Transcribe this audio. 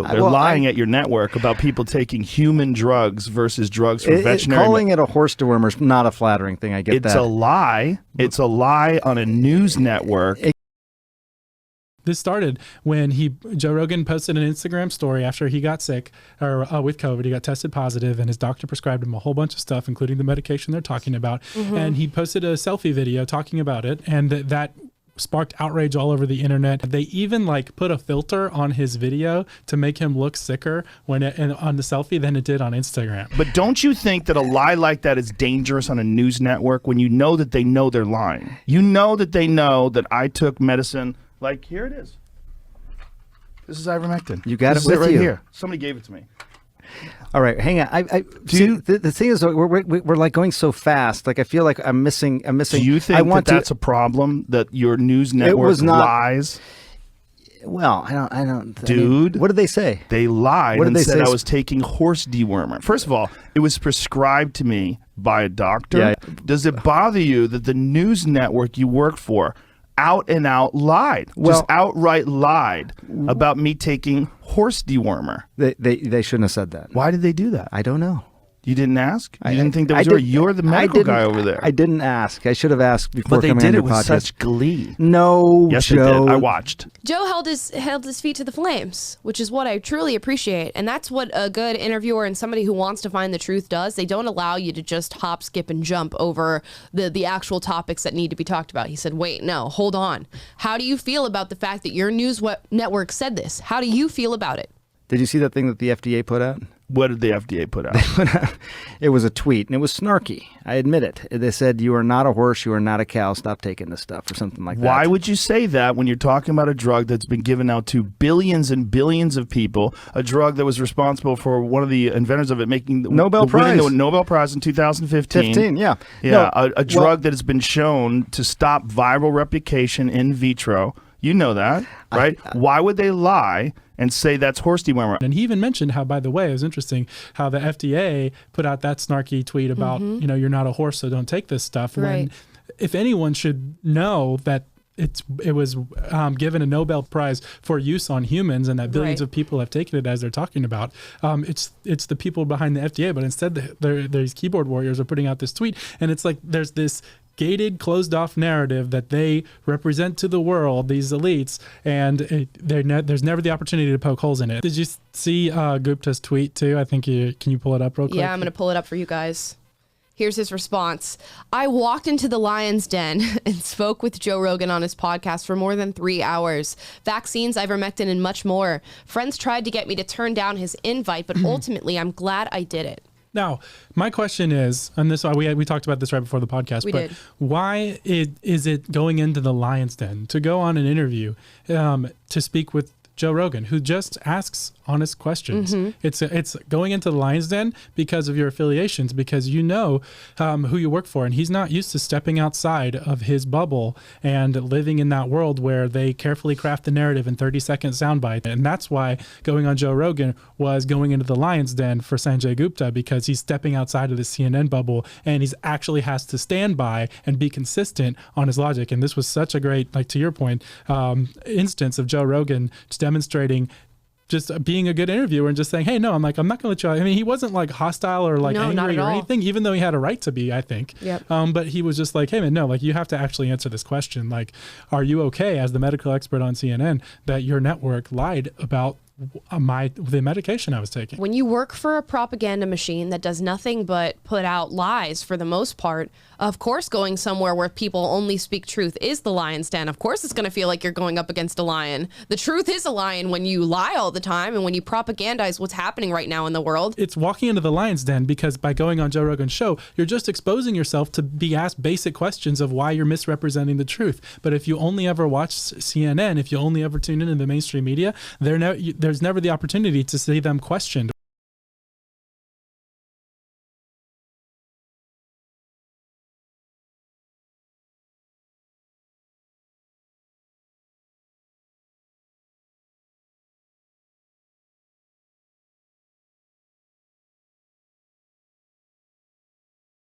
too. They're lying at your network about people taking human drugs versus drugs for veterinary. Calling it a horse dewormer is not a flattering thing. I get that. It's a lie. It's a lie on a news network. This started when Joe Rogan posted an Instagram story after he got sick or with COVID. He got tested positive, and his doctor prescribed him a whole bunch of stuff, including the medication they're talking about. And he posted a selfie video talking about it, and that sparked outrage all over the internet. They even put a filter on his video to make him look sicker on the selfie than it did on Instagram. But don't you think that a lie like that is dangerous on a news network when you know that they know they're lying? You know that they know that I took medicine. Like, here it is. This is ivermectin. You got this it with right you. Here. Somebody gave it to me. All right, hang on. The thing is, we're like going so fast. Like, I feel like I'm missing. Do you think that's a problem, that your news network lies? Well, I don't. Dude, what did they say? They lied and said I was taking horse dewormer. First of all, it was prescribed to me by a doctor. Yeah. Does it bother you that the news network you work for out and out lied, just outright lied about me taking horse dewormer? They shouldn't have said that. Why did they do that? I don't know. You didn't ask? You didn't think that was yours? You're the medical guy over there. I didn't ask. I should have asked before coming on your podcast. But they did it with such glee. No, yes, Joe. They did. I watched. Joe held his feet to the flames, which is what I truly appreciate. And that's what a good interviewer and somebody who wants to find the truth does. They don't allow you to just hop, skip, and jump over the actual topics that need to be talked about. He said, wait, no, hold on. How do you feel about the fact that your news network said this? How do you feel about it? Did you see that thing that the FDA put out? What did the FDA put out? It was a tweet, and it was snarky. I admit it. They said, you are not a horse, you are not a cow, stop taking this stuff, or something like that. Why would you say that when you're talking about a drug that's been given out to billions and billions of people, a drug that was responsible for one of the inventors of it winning the Nobel Prize in 2015? Yeah. Yeah, a drug that has been shown to stop viral replication in vitro. You know that, right? Why would they lie and say that's horse dewormer? And he even mentioned how, by the way, it was interesting how the FDA put out that snarky tweet about, you're not a horse, so don't take this stuff. Right. When, if anyone should know that it was given a Nobel Prize for use on humans, and that billions of people have taken it, as they're talking about. It's the people behind the FDA, but instead these keyboard warriors are putting out this tweet, and it's like there's this gated, closed-off narrative that they represent to the world, these elites, and there's never the opportunity to poke holes in it. Did you see Gupta's tweet too? I think can you pull it up real quick? Yeah, I'm going to pull it up for you guys. Here's his response. I walked into the lion's den and spoke with Joe Rogan on his podcast for more than 3 hours. Vaccines, ivermectin, and much more. Friends tried to get me to turn down his invite, but ultimately I'm glad I did it. Now, my question is, and this we talked about this right before the podcast, but why is it going into the lion's den to go on an interview to speak with Joe Rogan, who just asks honest questions? It's going into the lion's den because of your affiliations, because you know who you work for, and he's not used to stepping outside of his bubble and living in that world where they carefully craft the narrative in 30-second soundbite. And that's why going on Joe Rogan was going into the lion's den for Sanjay Gupta, because he's stepping outside of the CNN bubble, and he's actually has to stand by and be consistent on his logic. And this was such a great, to your point, instance of Joe Rogan just demonstrating just being a good interviewer and just saying, hey, no, I'm not going to let you out. I mean, he wasn't hostile or angry or anything, even though he had a right to be, I think. Yep. But he was just like, hey, man, no, you have to actually answer this question. Are you okay, as the medical expert on CNN, that your network lied about the medication I was taking? When you work for a propaganda machine that does nothing but put out lies for the most part, of course going somewhere where people only speak truth is the lion's den. Of course it's going to feel like you're going up against a lion. The truth is a lion when you lie all the time and when you propagandize what's happening right now in the world. It's walking into the lion's den, because by going on Joe Rogan's show, you're just exposing yourself to be asked basic questions of why you're misrepresenting the truth. But if you only ever watch CNN, if you only ever tune into the mainstream media, there's never the opportunity to see them questioned.